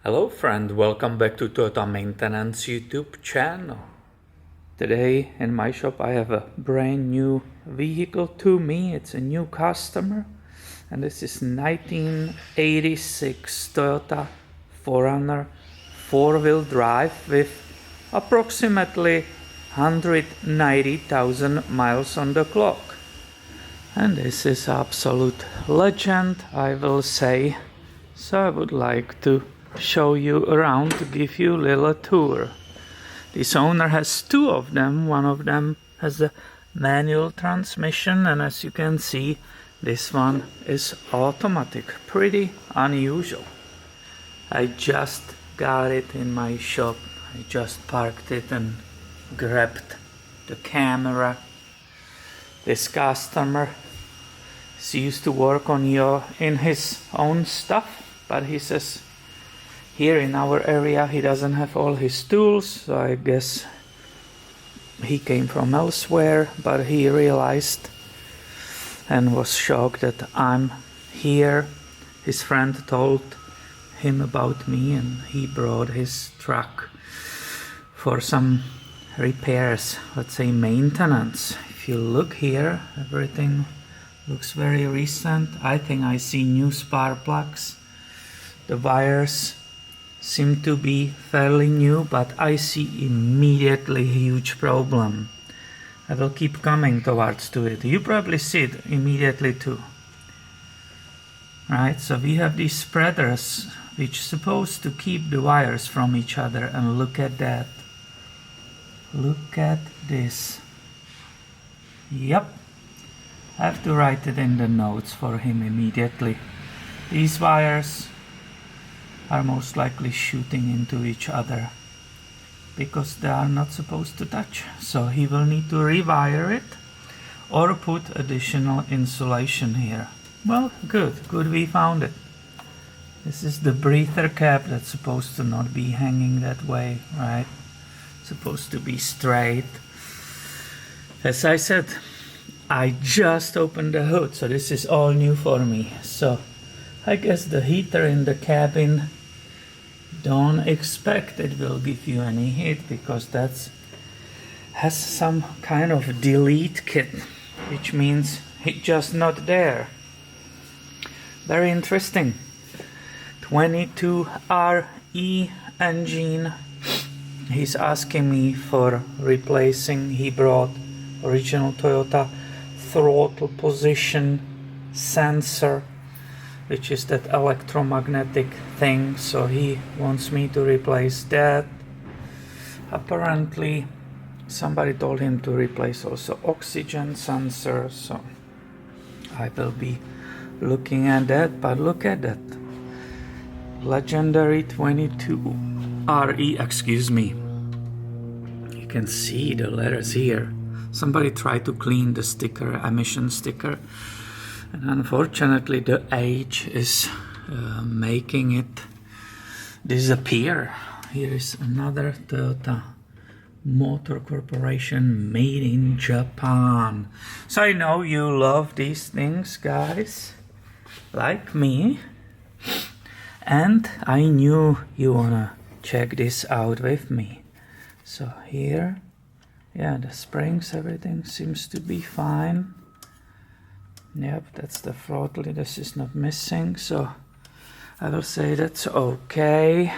Hello friend, welcome back to Toyota Maintenance YouTube channel. Today in my shop I have a brand new vehicle to me. It's a new customer and this is 1986 Toyota 4Runner 4-wheel drive with approximately 190,000 miles on the clock. And this is absolute legend, I will say. So I would like to show you around to give you a little tour. This owner has two of them. One of them has a manual transmission, and as you can see, this one is automatic. Pretty unusual. I just got it in my shop. I just parked it and grabbed the camera. This customer used to work on in his own stuff, but he says here in our area he doesn't have all his tools, so I guess he came from elsewhere, but he realized and was shocked that I'm here. His friend told him about me and he brought his truck for some repairs, let's say maintenance. If you look here, everything looks very recent. I think I see new spark plugs. The wires seem to be fairly new, but I see immediately a huge problem. I will keep coming towards to it. You probably see it immediately too. Right, so we have these spreaders which are supposed to keep the wires from each other, and look at that. Look at this. Yep. I have to write it in the notes for him immediately. These wires are most likely shooting into each other because they are not supposed to touch. So he will need to rewire it or put additional insulation here. Well, good we found it. This is the breather cap that's supposed to not be hanging that way, right? Supposed to be straight. As I said, I just opened the hood, so this is all new for me. So I guess the heater in the cabin, don't expect it will give you any heat, because that has some kind of delete kit, which means it's just not there. Very interesting. 22RE engine. He's asking me for replacing. He brought original Toyota throttle position sensor, which is that electromagnetic thing, so he wants me to replace that. Apparently somebody told him to replace also oxygen sensor, so I will be looking at that. But look at that legendary 22RE, excuse me. You can see the letters here. Somebody tried to clean the sticker, emission sticker, and unfortunately the age is making it disappear. Here is another Toyota Motor Corporation made in Japan. So I know you love these things, guys, like me, and I knew you wanna check this out with me. So here, yeah, the springs, everything seems to be fine. Yep, that's the throttle. This is not missing, so I will say that's okay.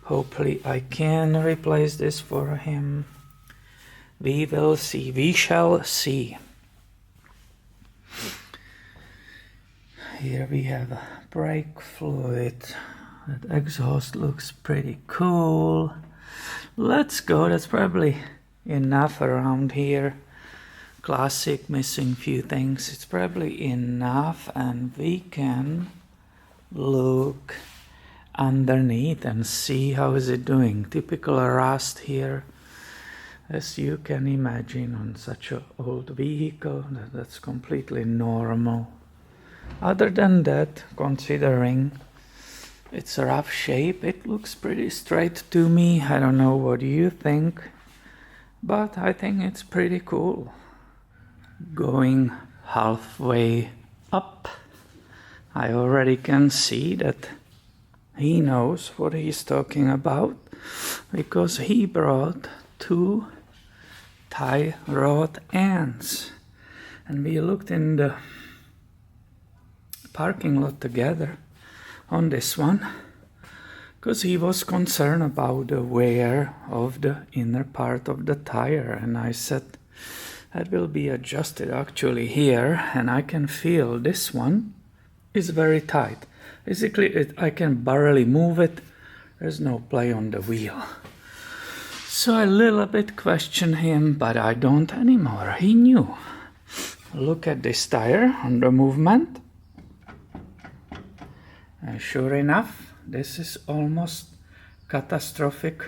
Hopefully I can replace this for him. We will see. We shall see. Here we have brake fluid. That exhaust looks pretty cool. Let's go. That's probably enough around here. Classic, missing few things. It's probably enough, and we can look underneath and see how is it doing. Typical rust here, as you can imagine, on such an old vehicle. That's completely normal. Other than that, considering it's a rough shape, it looks pretty straight to me. I don't know what you think, but I think it's pretty cool. Going halfway up, I already can see that he knows what he's talking about, because he brought 2 tie rod ends. And we looked in the parking lot together on this one, because he was concerned about the wear of the inner part of the tire. And I said, that will be adjusted actually here, and I can feel this one is very tight. Basically, I can barely move it. There's no play on the wheel. So I a little bit questioned him, but I don't anymore. He knew. Look at this tire on the movement. And sure enough, this is almost catastrophic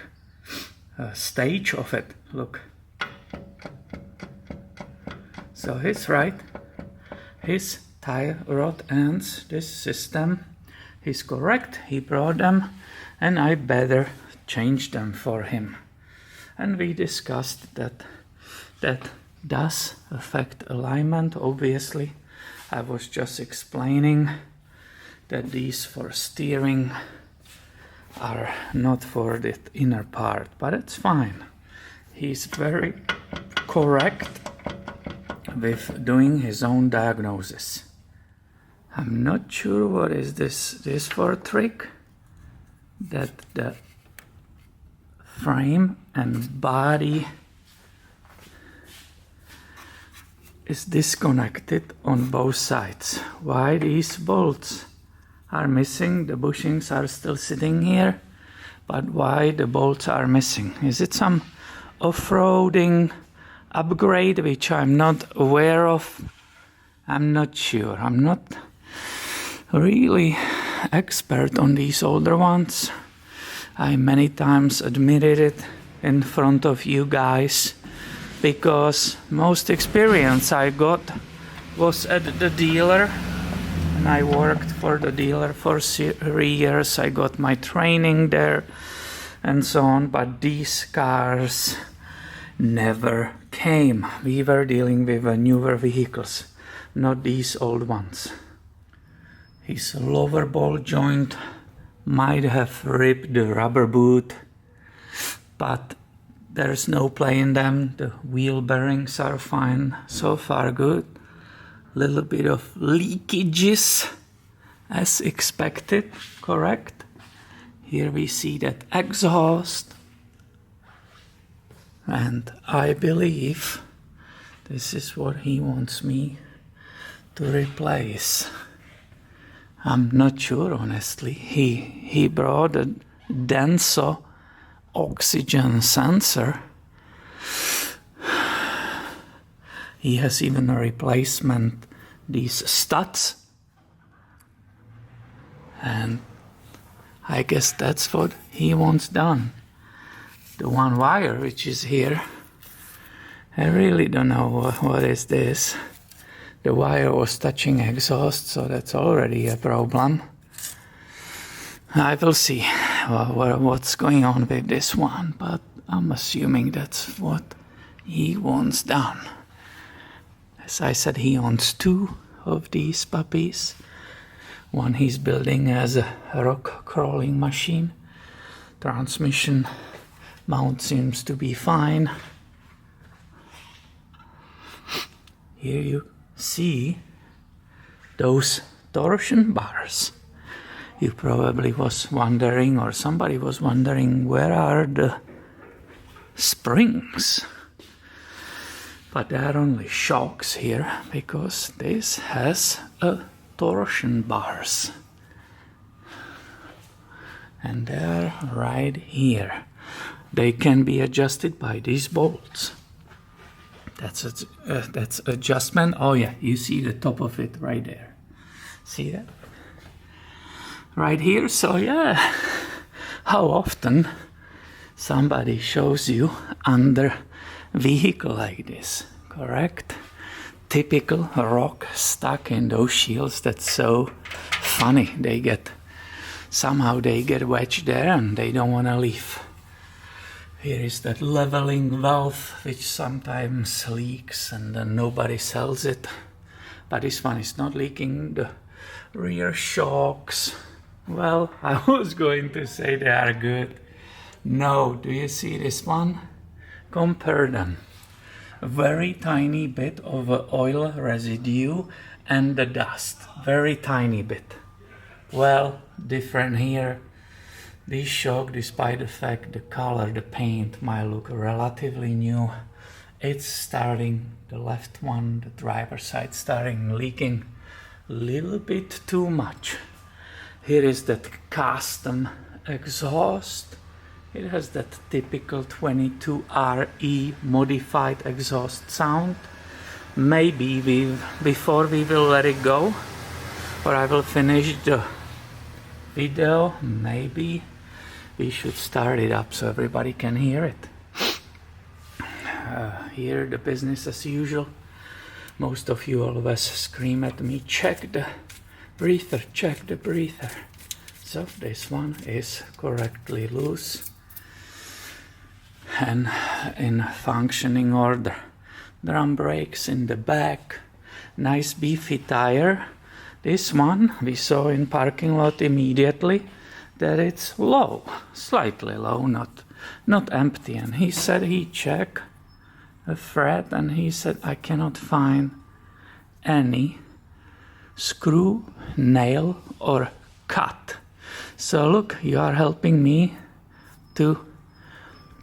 stage of it. Look. So he's right. His tie rod ends, this system, he's correct. He brought them, and I better change them for him. And we discussed that does affect alignment, obviously. I was just explaining that these for steering are not for the inner part, but it's fine. He's very correct with doing his own diagnosis. I'm not sure what is this for a trick, that the frame and body is disconnected on both sides. Why these bolts are missing? The bushings are still sitting here, but why the bolts are missing? Is it some off-roading upgrade which I'm not aware of? I'm not sure. I'm not really expert on these older ones. I many times admitted it in front of you guys, because most experience I got was at the dealer, and I worked for the dealer for 3 years. I got my training there and so on, but these cars never came. We were dealing with newer vehicles, not these old ones. His lower ball joint might have ripped the rubber boot, but there's no play in them. The wheel bearings are fine, so far good. Little bit of leakages as expected, correct? Here we see that exhaust. And I believe this is what he wants me to replace. I'm not sure, honestly. He brought a Denso oxygen sensor. He has even a replacement, these studs. And I guess that's what he wants done. The one wire which is here, I really don't know what is this. The wire was touching exhaust, so that's already a problem. I will see what's going on with this one, but I'm assuming that's what he wants done. As I said, he owns 2 of these puppies. One he's building as a rock crawling machine. Transmission mount seems to be fine. Here you see those torsion bars. You probably was wondering, or somebody was wondering, where are the springs? But there are only shocks here, because this has a torsion bars. And they're right here. They can be adjusted by these bolts. That's adjustment. Oh yeah, you see the top of it right there. See that? Right here. So yeah, how often somebody shows you under vehicle like this, correct? Typical rock stuck in those shields. That's so funny. Somehow they get wedged there and they don't want to leave. Here is that leveling valve which sometimes leaks and then nobody sells it. But this one is not leaking. The rear shocks Well, I was going to say they are good. No, do you see this one? Compare them. A very tiny bit of oil residue and the dust. Very tiny bit. Well, different here. This shock, despite the fact the color, the paint might look relatively new, it's starting, the left one, the driver's side, starting leaking a little bit too much. Here is that custom exhaust. It has that typical 22RE modified exhaust sound. Maybe before we will let it go, or I will finish the video, maybe we should start it up so everybody can hear it. Here the business as usual. Most of you always scream at me, check the breather, check the breather. So this one is correctly loose and in functioning order. Drum brakes in the back, nice beefy tire. This one we saw in parking lot immediately that it's low, slightly low, not empty. And he said he checked a thread and he said I cannot find any screw, nail or cut. So look, you are helping me to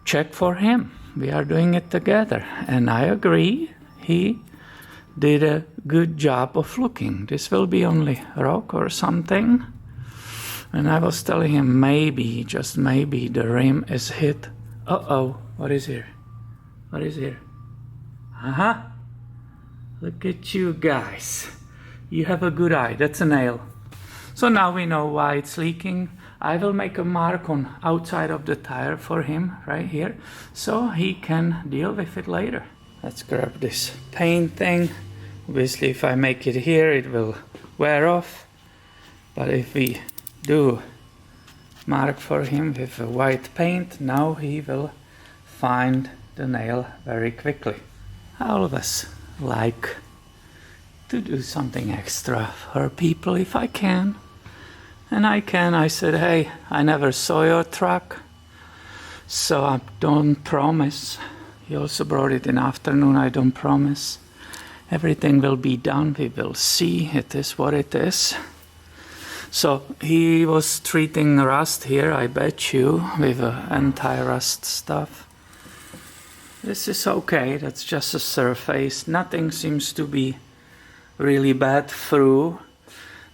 check for him. We are doing it together and I agree, he did a good job of looking. This will be only rock or something. And I was telling him maybe, just maybe, the rim is hit. Uh-oh, what is here? What is here? Uh-huh. Look at you guys. You have a good eye, that's a nail. So now we know why it's leaking. I will make a mark on outside of the tire for him, right here, so he can deal with it later. Let's grab this paint thing. Obviously, if I make it here, it will wear off. But if we do mark for him with a white paint, now he will find the nail very quickly. I always like to do something extra for people if I can. And I can. I said, hey, I never saw your truck, so I don't promise. He also brought it in afternoon. I don't promise. Everything will be done. We will see. It is what it is. So he was treating rust here, I bet you, with anti-rust stuff. This is okay. That's just a surface. Nothing seems to be really bad through.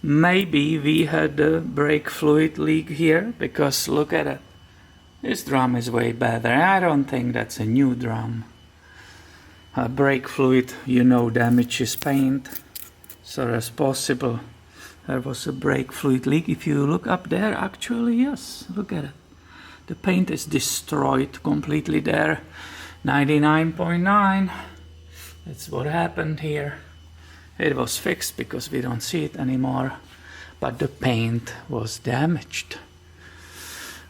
Maybe we had a brake fluid leak here, because look at it. This drum is way better. I don't think that's a new drum. Brake fluid, you know, damages paint. So that's possible. There was a brake fluid leak. If you look up there, actually, yes, look at it. The paint is destroyed completely there. 99.9. That's what happened here. It was fixed because we don't see it anymore, but the paint was damaged.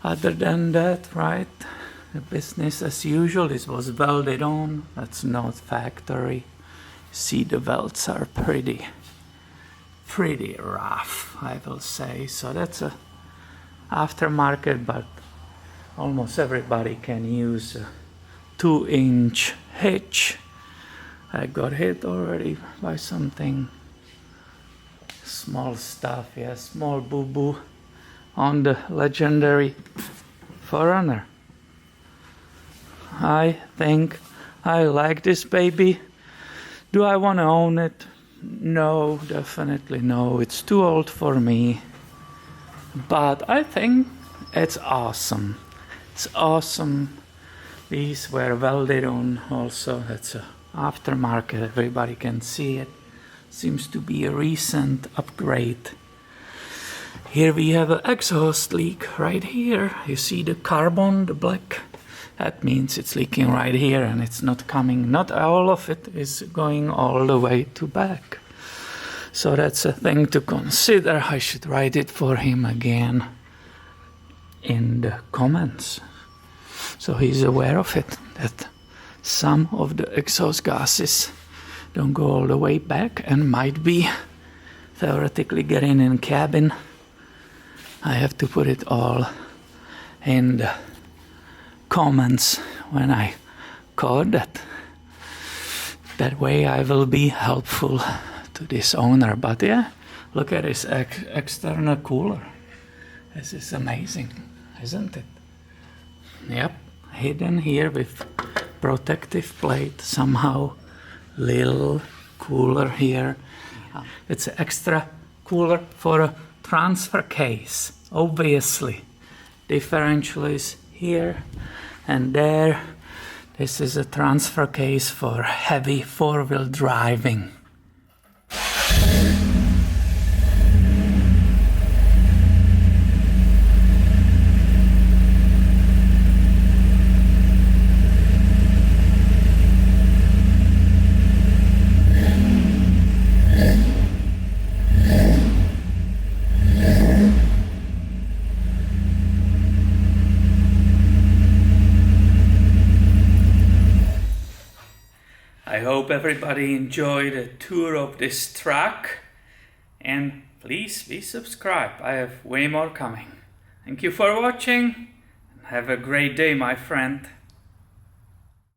Other than that, right, the business as usual. This was welded on, that's not factory. See, the welds are pretty rough, I will say. So that's a aftermarket, but almost everybody can use a 2-inch hitch. I got hit already by something. Small stuff, yeah, small boo-boo on the legendary 4Runner. I think I like this baby. Do I want to own it? No, definitely no. It's too old for me. But I think it's awesome. It's awesome. These were welded on also. That's a aftermarket, everybody can see it. Seems to be a recent upgrade. Here we have an exhaust leak right here. You see the carbon, the black? That means it's leaking right here and it's not coming. Not all of it is going all the way to back. So that's a thing to consider. I should write it for him again in the comments, so he's aware of it, that some of the exhaust gases don't go all the way back and might be theoretically getting in cabin. I have to put it all in the comments when I code that. That way I will be helpful to this owner. But yeah, look at this external cooler. This is amazing, isn't it? Yep, hidden here with protective plate somehow. Little cooler here. It's an extra cooler for a transfer case, obviously. Differential is here and there. This is a transfer case for heavy four-wheel driving. I hope everybody enjoyed a tour of this track, and please be subscribed. I have way more coming. Thank you for watching and have a great day, my friend.